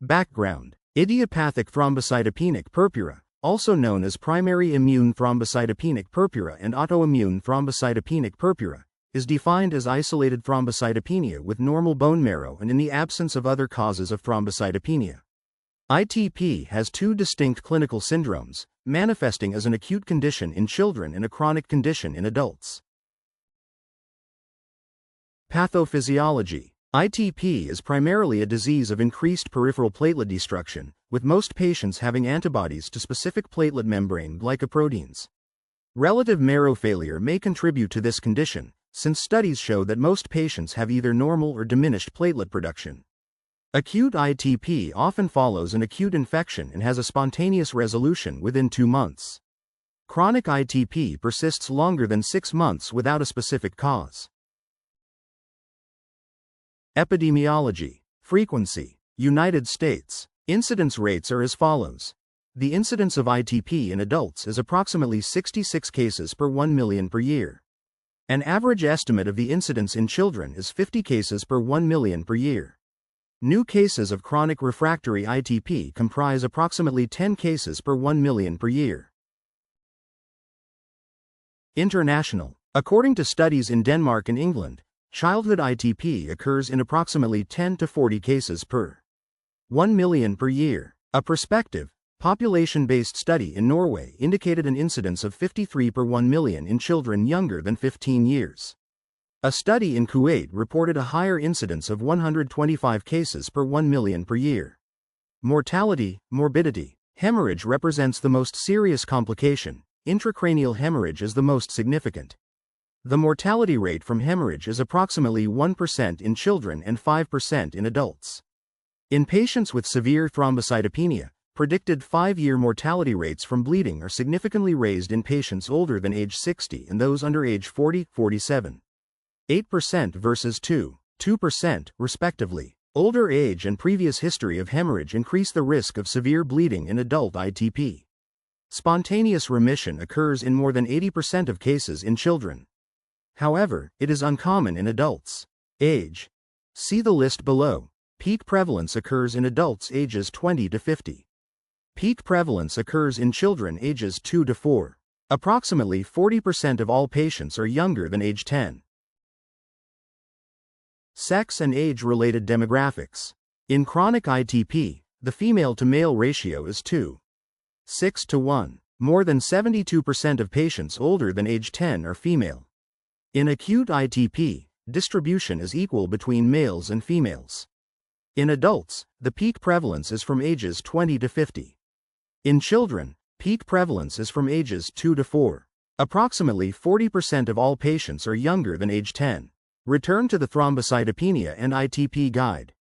Background: Idiopathic thrombocytopenic purpura, also known as primary immune thrombocytopenic purpura and autoimmune thrombocytopenic purpura, is defined as isolated thrombocytopenia with normal bone marrow and in the absence of other causes of thrombocytopenia. ITP has two distinct clinical syndromes, manifesting as an acute condition in children and a chronic condition in adults. Pathophysiology: ITP is primarily a disease of increased peripheral platelet destruction, with most patients having antibodies to specific platelet membrane glycoproteins. Relative marrow failure may contribute to this condition, since studies show that most patients have either normal or diminished platelet production. Acute ITP often follows an acute infection and has a spontaneous resolution within 2 months. Chronic ITP persists longer than 6 months without a specific cause. Epidemiology. Frequency. United States. Incidence rates are as follows. The incidence of ITP in adults is approximately 66 cases per 1 million per year. An average estimate of the incidence in children is 50 cases per 1 million per year. New cases of chronic refractory ITP comprise approximately 10 cases per 1 million per year. International. According to studies in Denmark and England, childhood ITP occurs in approximately 10 to 40 cases per 1 million per year. A prospective, population-based study in Norway indicated an incidence of 53 per 1 million in children younger than 15 years. A study in Kuwait reported a higher incidence of 125 cases per 1 million per year. Mortality, morbidity. Hemorrhage represents the most serious complication. Intracranial hemorrhage is the most significant. The mortality rate from hemorrhage is approximately 1% in children and 5% in adults. In patients with severe thrombocytopenia, predicted 5-year mortality rates from bleeding are significantly raised in patients older than age 60 and those under age 40-47. 8% versus 2% respectively. Older age and previous history of hemorrhage increase the risk of severe bleeding in adult ITP. Spontaneous remission occurs in more than 80% of cases in children. However, it is uncommon in adults. Age. See the list below. Peak prevalence occurs in adults ages 20 to 50. Peak prevalence occurs in children ages 2 to 4. Approximately 40% of all patients are younger than age 10. Sex and age-related demographics. In chronic ITP, the female-to-male ratio is 2.6 to 1. More than 72% of patients older than age 10 are female. In acute ITP, distribution is equal between males and females. In adults, the peak prevalence is from ages 20 to 50. In children, peak prevalence is from ages 2 to 4. Approximately 40% of all patients are younger than age 10. Return to the Thrombocytopenia and ITP Guide.